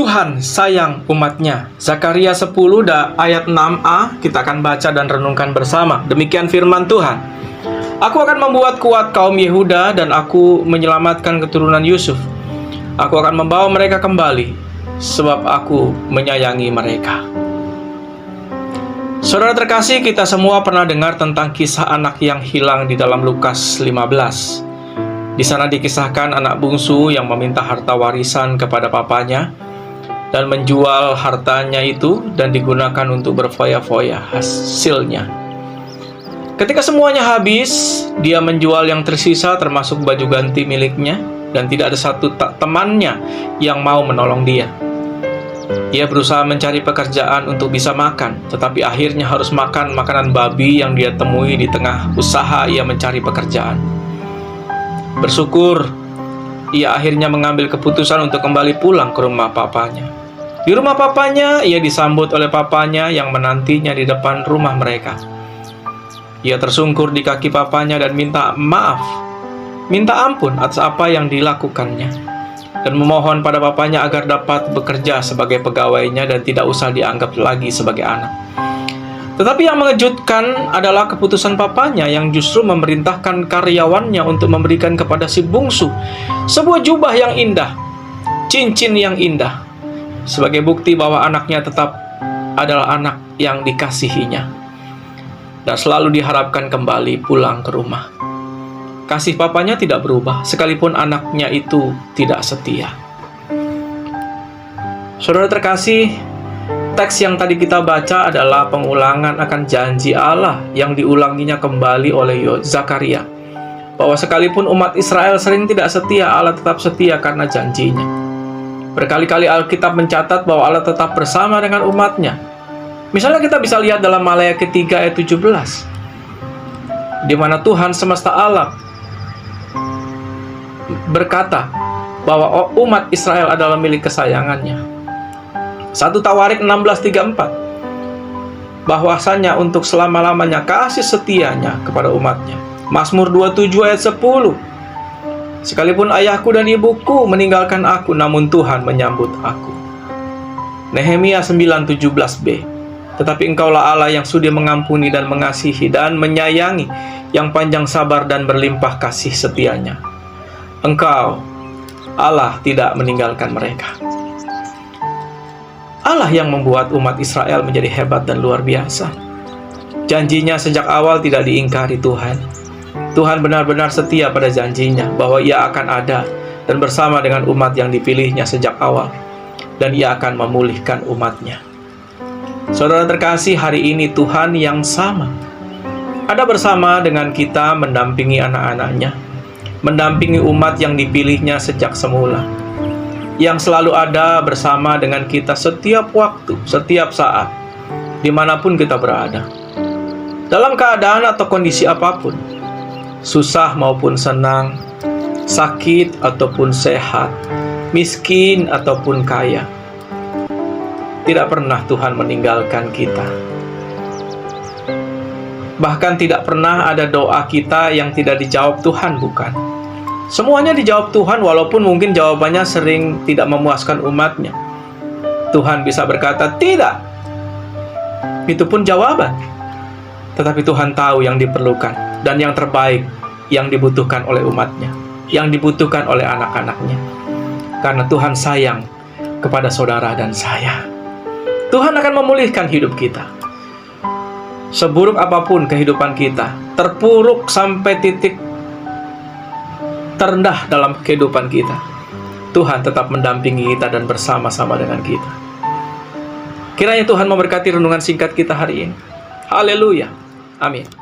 Tuhan sayang umatnya. Zakaria 10 ayat 6a kita akan baca dan renungkan bersama. Demikian firman Tuhan. Aku akan membuat kuat kaum Yehuda dan aku menyelamatkan keturunan Yusuf. Aku akan membawa mereka kembali sebab aku menyayangi mereka. Saudara terkasih, kita semua pernah dengar tentang kisah anak yang hilang di dalam Lukas 15. Di sana dikisahkan anak bungsu yang meminta harta warisan kepada papanya dan menjual hartanya itu dan digunakan untuk berfoya-foya hasilnya. Ketika semuanya habis, dia menjual yang tersisa termasuk baju ganti miliknya dan tidak ada satu temannya yang mau menolong dia. Ia berusaha mencari pekerjaan untuk bisa makan, tetapi akhirnya harus makan makanan babi yang dia temui di tengah usaha ia mencari pekerjaan. Bersyukur, ia akhirnya mengambil keputusan untuk kembali pulang ke rumah papanya. Di rumah papanya, ia disambut oleh papanya yang menantinya di depan rumah mereka. Ia tersungkur di kaki papanya dan minta maaf, minta ampun atas apa yang dilakukannya, dan memohon pada papanya agar dapat bekerja sebagai pegawainya dan tidak usah dianggap lagi sebagai anak. Tetapi yang mengejutkan adalah keputusan papanya yang justru memerintahkan karyawannya untuk memberikan kepada si bungsu sebuah jubah yang indah, cincin yang indah, sebagai bukti bahwa anaknya tetap adalah anak yang dikasihinya dan selalu diharapkan kembali pulang ke rumah. Kasih papanya tidak berubah, sekalipun anaknya itu tidak setia. Saudara terkasih, teks yang tadi kita baca adalah pengulangan akan janji Allah yang diulanginya kembali oleh Zakaria, bahwa sekalipun umat Israel sering tidak setia, Allah tetap setia karena janjinya. Berkali-kali Alkitab mencatat bahwa Allah tetap bersama dengan umatnya. Misalnya kita bisa lihat dalam Maleakhi 3 ayat 17, di mana Tuhan semesta alam berkata bahwa umat Israel adalah milik kesayangannya. 1 Tawarik 16:34, bahwasanya untuk selama-lamanya kasih setianya kepada umatnya. Mazmur 27 ayat 10, sekalipun ayahku dan ibuku meninggalkan aku, namun Tuhan menyambut aku. Nehemia 9:17b, tetapi engkaulah Allah yang sudi mengampuni dan mengasihi dan menyayangi, yang panjang sabar dan berlimpah kasih setianya. Engkau, Allah, tidak meninggalkan mereka. Allah yang membuat umat Israel menjadi hebat dan luar biasa. Janjinya sejak awal tidak diingkari Tuhan. Tuhan benar-benar setia pada janjinya bahwa Ia akan ada dan bersama dengan umat yang dipilihnya sejak awal, dan Ia akan memulihkan umatnya. Saudara terkasih, hari ini Tuhan yang sama ada bersama dengan kita, mendampingi anak-anaknya, mendampingi umat yang dipilihnya sejak semula, yang selalu ada bersama dengan kita setiap waktu, setiap saat, dimanapun kita berada, dalam keadaan atau kondisi apapun, susah maupun senang, sakit ataupun sehat, miskin ataupun kaya. Tidak pernah Tuhan meninggalkan kita. Bahkan tidak pernah ada doa kita yang tidak dijawab Tuhan, bukan? Semuanya dijawab Tuhan, walaupun mungkin jawabannya sering tidak memuaskan umatnya. Tuhan bisa berkata, tidak. Itu pun jawaban. Tetapi Tuhan tahu yang diperlukan dan yang terbaik yang dibutuhkan oleh umatnya, yang dibutuhkan oleh anak-anaknya. Karena Tuhan sayang kepada saudara dan saya. Tuhan akan memulihkan hidup kita. Seburuk apapun kehidupan kita, terpuruk sampai titik terendah dalam kehidupan kita, Tuhan tetap mendampingi kita dan bersama-sama dengan kita. Kiranya Tuhan memberkati renungan singkat kita hari ini. Haleluya. Amin.